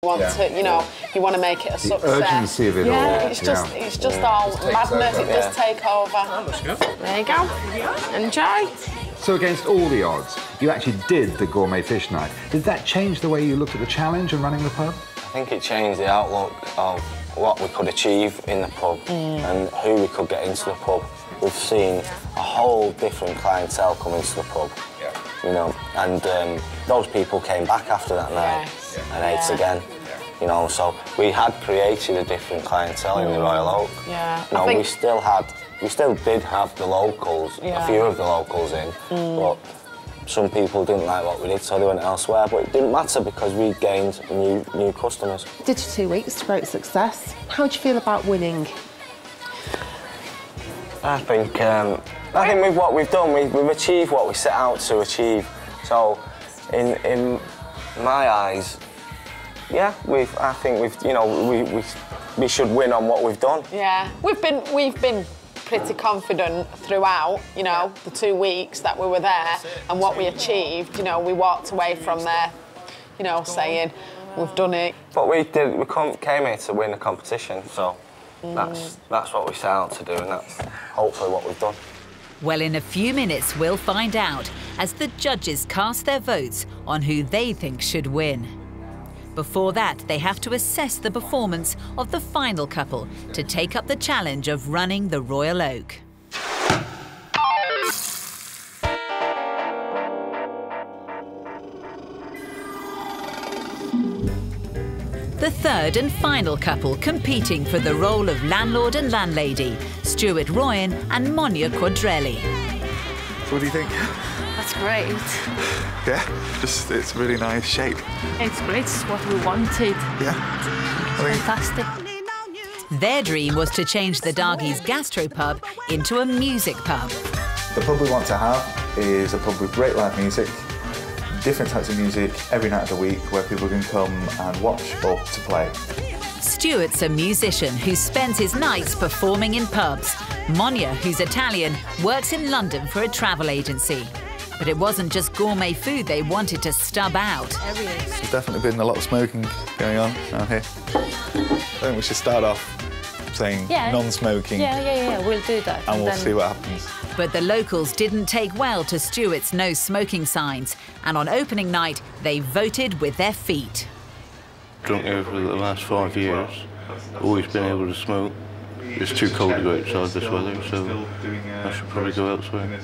You want to, you know, you want to make it a success. The urgency of it all. It's just all madness. It does take over. There you go. Enjoy. So against all the odds, you actually did the gourmet fish night. Did that change the way you looked at the challenge and running the pub? I think it changed the outlook of what we could achieve in the pub and who we could get into the pub. We've seen a whole different clientele come into the pub, you know, and those people came back after that night and ate again. You know, so we had created a different clientele in the Royal Oak. You know, we still did have the locals, a few of the locals in, but some people didn't like what we did, so they went elsewhere. But it didn't matter because we gained new customers. Did 2 weeks to great success. How do you feel about winning? I think with what we've done, we've achieved what we set out to achieve. So, in my eyes, yeah, I think you know, we should win on what we've done. Yeah, we've been pretty confident throughout, you know, the 2 weeks that we were there and what we achieved. You know, we walked away from there, you know, saying we've done it. But we came here to win the competition, so that's what we set out to do, and that's hopefully what we've done. Well, in a few minutes, we'll find out as the judges cast their votes on who they think should win. Before that, they have to assess the performance of the final couple to take up the challenge of running the Royal Oak. The third and final couple competing for the role of landlord and landlady, Stuart Royan and Monia Quadrelli. So what do you think? That's great. Yeah, just it's a really nice shape. It's great, it's what we wanted. Yeah. Fantastic. Their dream was to change the Dargis Gastropub into a music pub. The pub we want to have is a pub with great live music, different types of music every night of the week where people can come and watch or to play. Stuart's a musician who spends his nights performing in pubs. Monia, who's Italian, works in London for a travel agency. But it wasn't just gourmet food they wanted to stub out. There's definitely been a lot of smoking going on around here. I think we should start off saying non-smoking. Yeah, we'll do that. And we'll see what happens. But the locals didn't take well to Stuart's no smoking signs, and on opening night, they voted with their feet. Drunk here for the last 5 years, always been able to smoke. It's too cold to go outside this weather, so I should probably go elsewhere.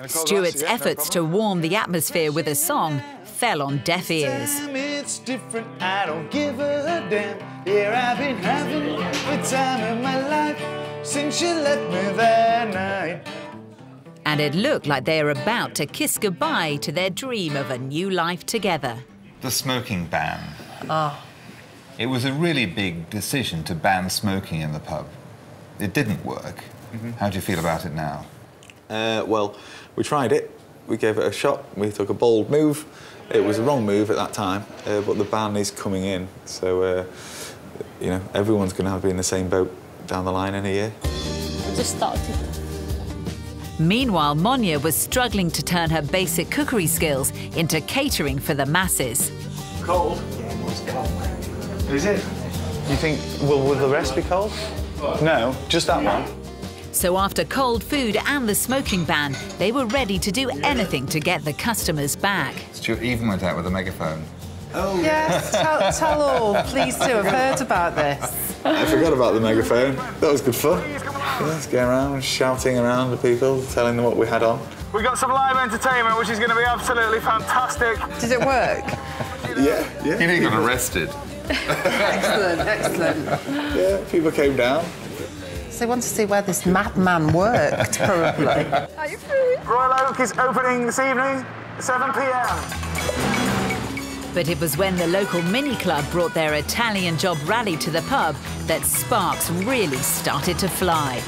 Stuart's efforts to warm the atmosphere with a song fell on deaf ears. It's different, I don't give a damn. Yeah, I've been having the time of my life since you left me that night. And it looked like they were about to kiss goodbye to their dream of a new life together. The smoking ban. It was a really big decision to ban smoking in the pub. It didn't work. How do you feel about it now? Well, we tried it. We gave it a shot. We took a bold move. It was the wrong move at that time, but the ban is coming in. So, you know, everyone's going to have to be in the same boat down the line in a year. We just started. Meanwhile, Monia was struggling to turn her basic cookery skills into catering for the masses. Cold? Yeah, it was cold. Is it? You think, will the rest be cold? No, just that one. So after cold food and the smoking ban, they were ready to do anything to get the customers back. Stuart even went out with a megaphone. Oh, yes, tell all. Please do. I've heard about this. I forgot about the megaphone. That was good fun. Yes, going around, shouting around to people, telling them what we had on. We've got some live entertainment, which is going to be absolutely fantastic. Did it work? Yeah. You didn't get arrested. Excellent. Yeah, people came down. So they want to see where this madman worked, probably. Are you free? Royal Oak is opening this evening, 7 p.m. But it was when the local mini club brought their Italian job rally to the pub that sparks really started to fly.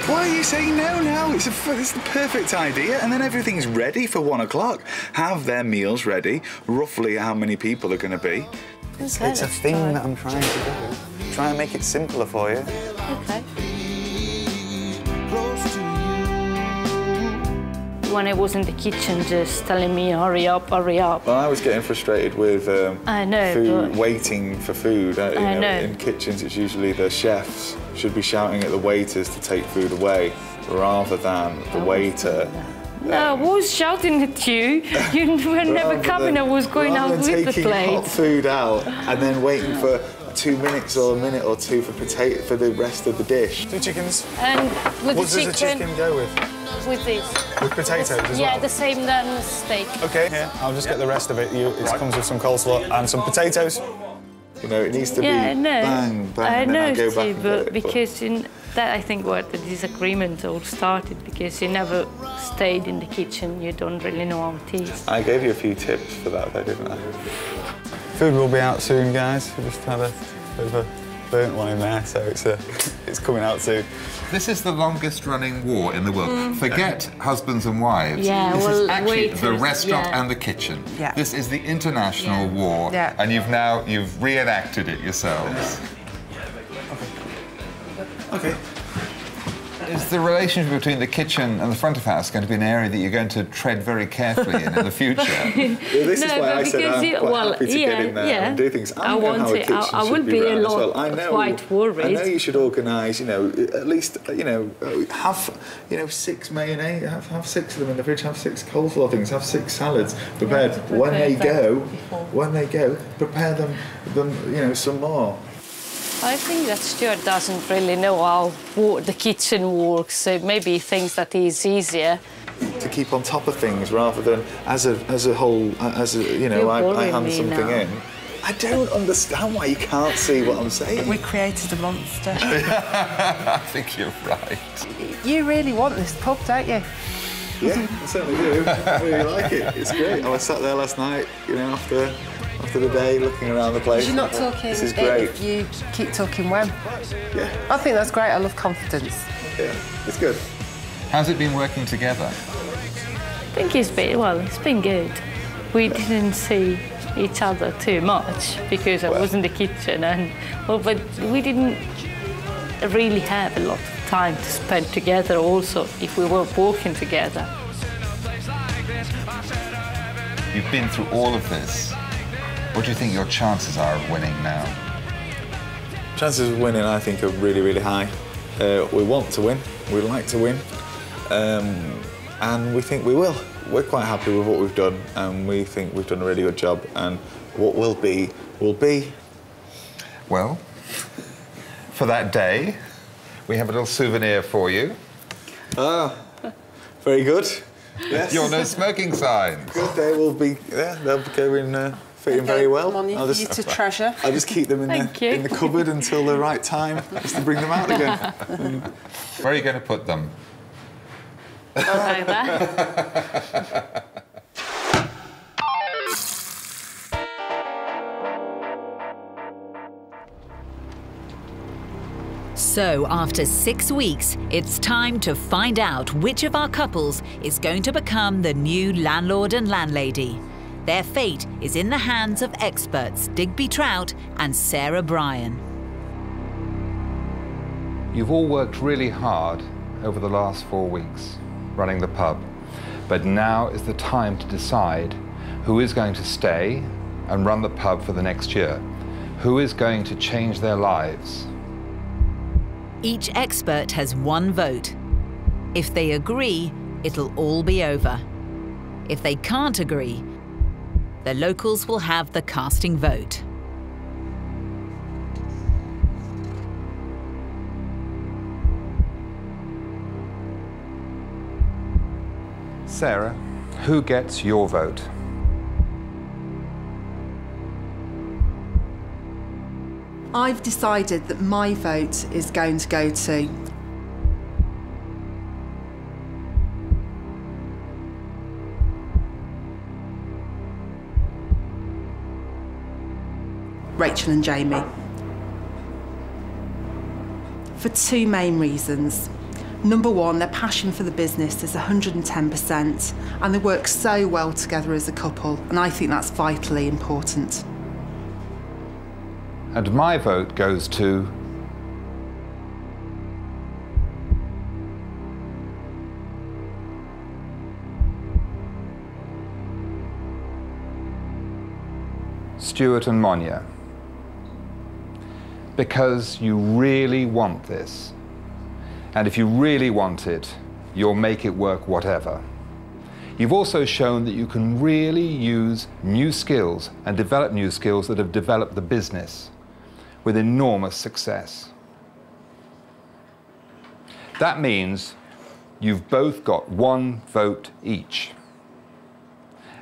Why are you saying no now? It's the perfect idea, and then everything's ready for 1 o'clock. Have their meals ready, roughly how many people are going to be. It's a thing that I'm trying to do. Try and make it simpler for you. Okay. when I was in the kitchen just telling me, hurry up, hurry up. Well, I was getting frustrated with I know, food, but... waiting for food. I know. In kitchens, it's usually the chefs should be shouting at the waiters to take food away, rather than the waiter. No, I was shouting at you. You were never coming. I was going out with the taking plate. hot food out and then waiting for 2 minutes or a minute or two for the rest of the dish. 2 chickens. And with what the does the chicken go with? With this. With potatoes as well? Yeah, the same than steak. OK, here, I'll just get the rest of it. It comes with some coleslaw and some potatoes. You know, it needs to be I know. bang, bang, I and then know I'll go back too, and but get it. because that I think what the disagreement all started, because you never stayed in the kitchen, you don't really know how it is. I gave you a few tips for that, though, didn't I? Food will be out soon, guys. We just had a bit of a burnt one in there, so it's coming out soon. This is the longest running war in the world. Forget husbands and wives. Yeah, this well, is actually waiters, the restaurant yeah. and the kitchen. Yeah. This is the international war, and you've reenacted it yourselves. OK. Is the relationship between the kitchen and the front of house going to be an area that you're going to tread very carefully in the future? This is why I said I'm quite happy to get in there and do things. I want it. I will be a lot quite worried. I know you should organise, you know, at least, you know, have, you know, 6 mayonnaise, have 6 of them in the fridge, have 6 coleslaw things, have 6 salads prepared. When they go, prepare them, you know, some more. I think that Stuart doesn't really know how the kitchen works, so maybe he thinks that is easier. To keep on top of things rather than as a whole, you know, I hand something in. I don't understand why you can't see what I'm saying. We created a monster. I think you're right. You really want this pub, don't you? Yeah, I certainly do. I really like it. It's great. I was sat there last night, you know, after the day, looking around the place. You're not talking. This is great. You keep talking when. Yeah. I think that's great. I love confidence. Yeah, it's good. How's it been working together? I think it's been good. We didn't see each other too much because I was in the kitchen, but we didn't really have a lot of time to spend together. Also, if we were working together. You've been through all of this. What do you think your chances are of winning now? Chances of winning, I think, are really, really high. We want to win. We like to win. And we think we will. We're quite happy with what we've done, and we think we've done a really good job. And what will be, will be. Well, for that day, we have a little souvenir for you. Ah, very good. Yes. Your no smoking signs. Good. They will be. Yeah, they'll go in. Fitting very well. I'll just, for you to treasure. I'll just keep them in the cupboard until the right time, just to bring them out again. Where are you going to put them? Like that. So, after 6 weeks, it's time to find out which of our couples is going to become the new landlord and landlady. Their fate is in the hands of experts Digby Trout and Sarah Bryan. You've all worked really hard over the last 4 weeks running the pub, but now is the time to decide who is going to stay and run the pub for the next year, who is going to change their lives. Each expert has 1 vote. If they agree, it'll all be over. If they can't agree, the locals will have the casting vote. Sarah, who gets your vote? I've decided that my vote is going to go to Rachel and Jamie. For 2 main reasons. Number 1, their passion for the business is 110%, and they work so well together as a couple, and I think that's vitally important. And my vote goes to Stuart and Monia, because you really want this. And if you really want it, you'll make it work whatever. You've also shown that you can really use new skills and develop new skills that have developed the business with enormous success. That means you've both got 1 vote each.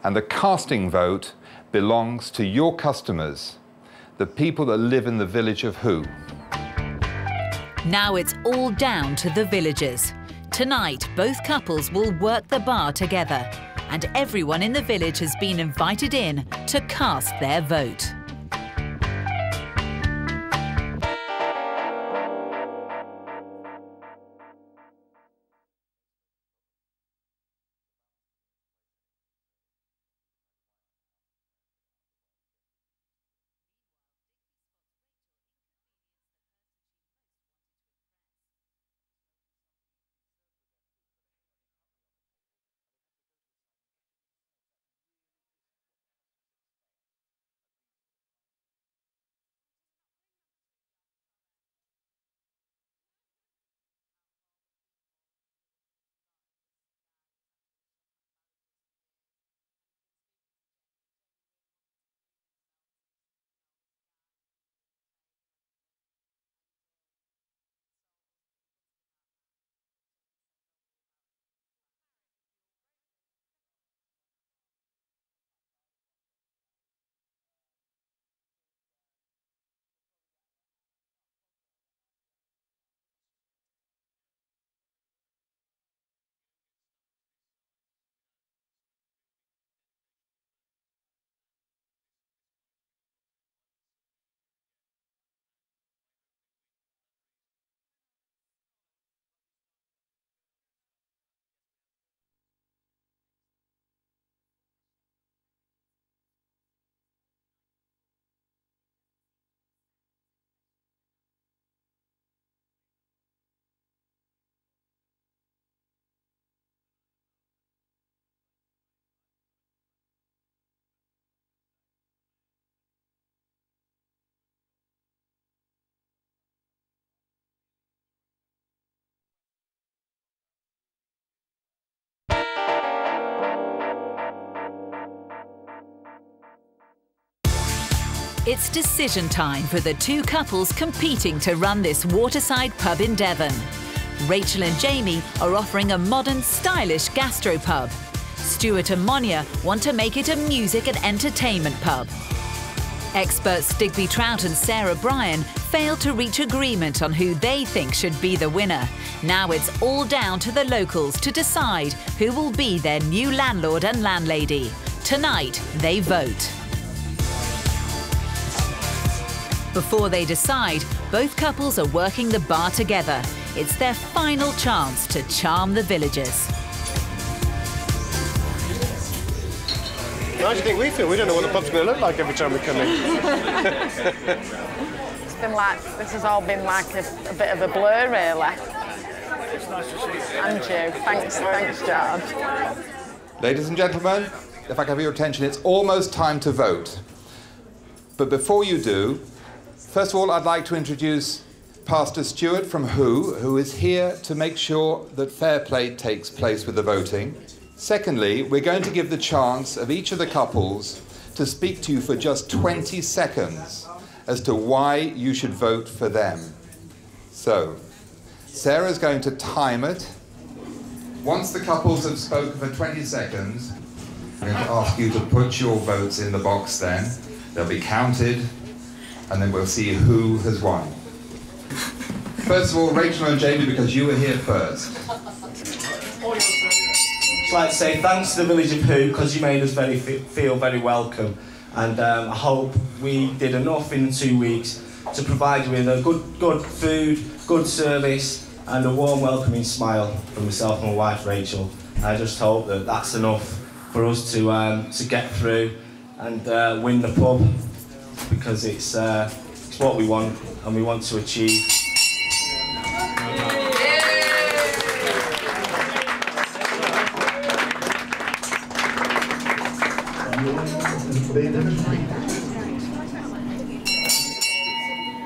And the casting vote belongs to your customers, the people that live in the village of Who. Now it's all down to the villagers. Tonight, both couples will work the bar together, and everyone in the village has been invited in to cast their vote. It's decision time for the 2 couples competing to run this waterside pub in Devon. Rachel and Jamie are offering a modern, stylish gastropub. Stuart and Monia want to make it a music and entertainment pub. Experts Digby Trout and Sarah Bryan failed to reach agreement on who they think should be the winner. Now it's all down to the locals to decide who will be their new landlord and landlady. Tonight, they vote. Before they decide, both couples are working the bar together. It's their final chance to charm the villagers. How do you think we feel? We don't know what the pub's going to look like every time we come in. It's been like, this has all been like a bit of a blur, really. It's nice to see you. And you. Thanks, George. Ladies and gentlemen, if I can have your attention, it's almost time to vote. But before you do, first of all, I'd like to introduce Pastor Stuart from who is here to make sure that fair play takes place with the voting. Secondly, we're going to give the chance of each of the couples to speak to you for just 20 seconds as to why you should vote for them. So, Sarah's going to time it. Once the couples have spoken for 20 seconds, I'm going to ask you to put your votes in the box then. They'll be counted, and then we'll see who has won. First of all, Rachel and Jamie, because you were here first. I'd like to say thanks to the village of Who, because you made us feel very welcome, and I hope we did enough in 2 weeks to provide you with a good food, good service, and a warm welcoming smile from myself and my wife Rachel. I just hope that that's enough for us to get through and win the pub, because it's what we want and we want to achieve.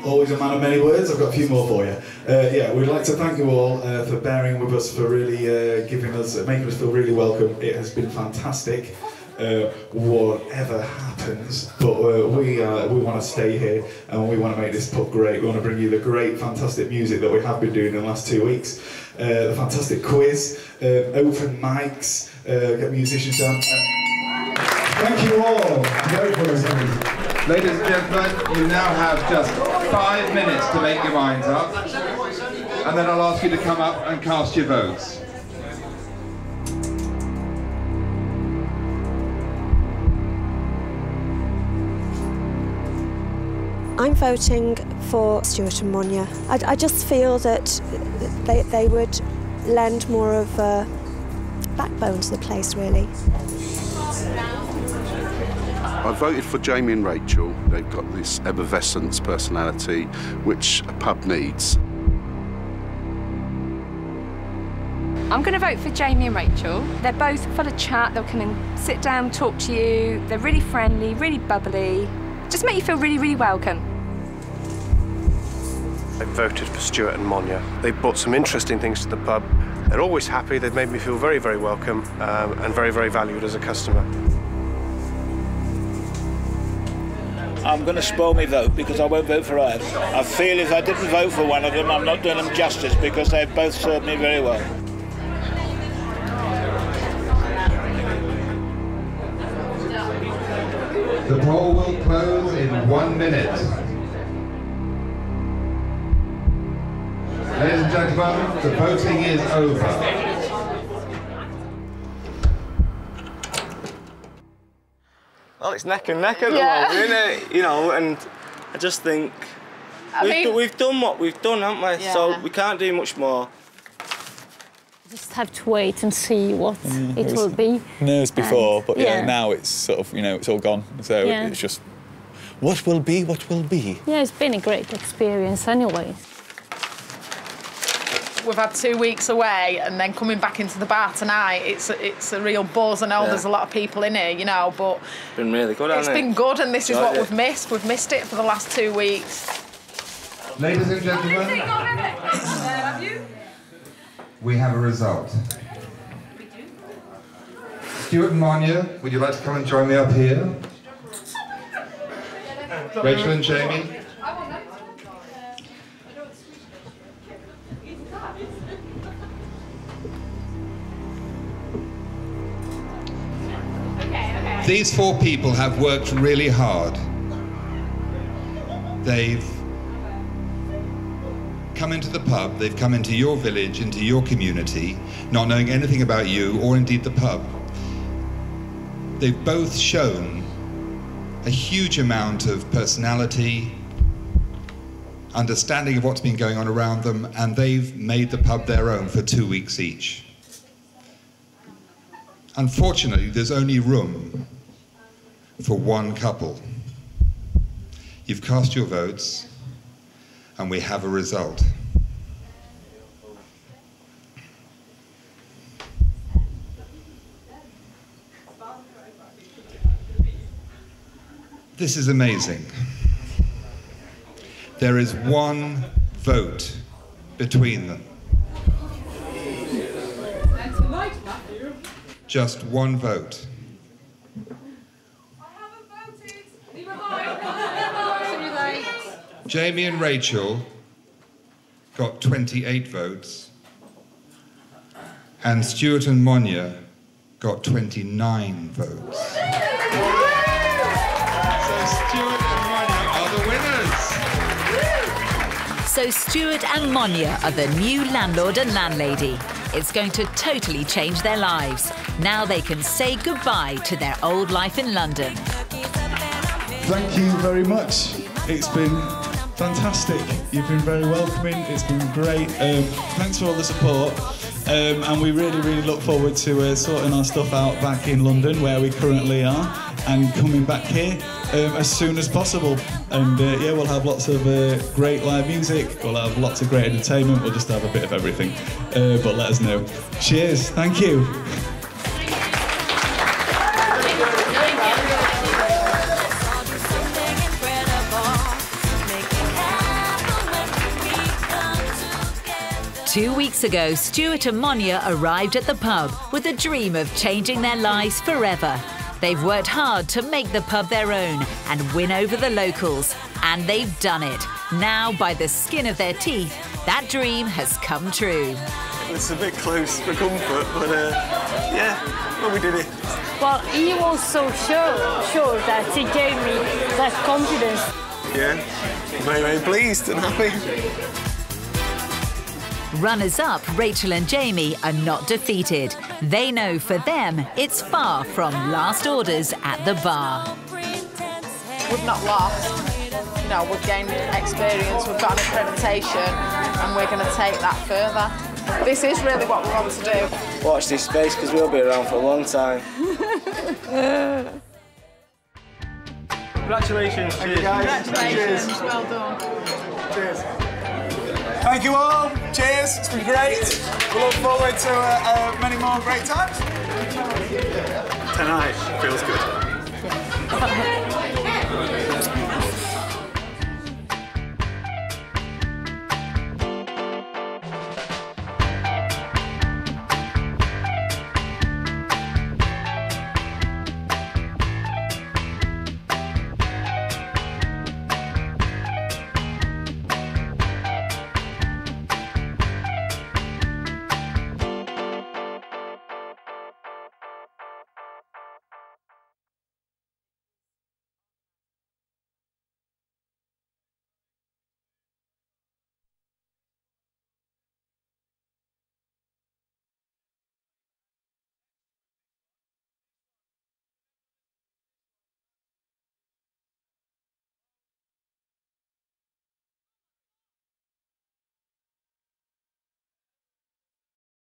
always a man of many words. I've got a few more for you. Yeah, we'd like to thank you all for bearing with us, for really making us feel really welcome. It has been fantastic. Whatever happens, but we want to stay here and we want to make this pub great. We want to bring you the great, fantastic music that we have been doing in the last 2 weeks. The fantastic quiz, open mics, get musicians down. Thank you all. Ladies and gentlemen, you now have just 5 minutes to make your minds up, and then I'll ask you to come up and cast your votes. I'm voting for Stuart and Monya. I just feel that they would lend more of a backbone to the place, really. I voted for Jamie and Rachel. They've got this effervescence personality which a pub needs. I'm going to vote for Jamie and Rachel. They're both full of chat. They'll come and sit down, talk to you. They're really friendly, really bubbly. Just make you feel really, really welcome. I voted for Stuart and Monya. They've brought some interesting things to the pub. They're always happy. They've made me feel very, very welcome and very, very valued as a customer. I'm going to spoil my vote because I won't vote for either. I feel if I didn't vote for one of them, I'm not doing them justice because they've both served me very well. The poll will close in 1 minute. Ladies and gentlemen, the voting is over. Well, it's neck and neck at the moment, isn't it? You know, and I just think we've done what we've done, haven't we? Yeah. So we can't do much more. Just have to wait and see what it will be. Nerves before, but now it's sort of, you know, it's all gone. So it's just, what will be, what will be. Yeah, it's been a great experience anyway. We've had 2 weeks away and then coming back into the bar tonight, it's a real buzz. I know there's a lot of people in here, you know, but it's been really good, hasn't it? It's been good, and this is what we've missed. We've missed it for the last 2 weeks. Ladies and gentlemen, we have a result. Stuart and Monya, would you like to come and join me up here? Rachel and Jamie? These 4 people have worked really hard. They've come into the pub, they've come into your village, into your community, not knowing anything about you or indeed the pub. They've both shown a huge amount of personality, understanding of what's been going on around them, and they've made the pub their own for 2 weeks each. Unfortunately, there's only room for 1 couple. You've cast your votes, and we have a result. This is amazing. There is 1 vote between them. Just 1 vote. Jamie and Rachel got 28 votes, and Stuart and Monya got 29 votes. So Stuart and Monya are the winners! So Stuart and Monya are the new landlord and landlady. It's going to totally change their lives. Now they can say goodbye to their old life in London. Thank you very much. It's been fantastic. You've been very welcoming. It's been great. Thanks for all the support. And we really, really look forward to sorting our stuff out back in London, where we currently are, and coming back here as soon as possible. And yeah, we'll have lots of great live music. We'll have lots of great entertainment. We'll just have a bit of everything. But let us know. Cheers. Thank you. 2 weeks ago, Stuart and Monia arrived at the pub with a dream of changing their lives forever. They've worked hard to make the pub their own and win over the locals. And they've done it. Now, by the skin of their teeth, that dream has come true. It's a bit close for comfort, but yeah, well, we did it. Well, he was so sure that he gave me that confidence. Yeah, very, very pleased and happy. Runners-up, Rachel and Jamie, are not defeated. They know for them, it's far from last orders at the bar. We've not lost. You know, we've gained experience, we've got an accreditation, and we're going to take that further. This is really what we want to do. Watch this space, because we'll be around for a long time. Congratulations. Thank you, guys. Congratulations. Cheers. Well done. Cheers. Thank you all. Cheers. It's been great. We look forward to many more great times. Tonight feels good.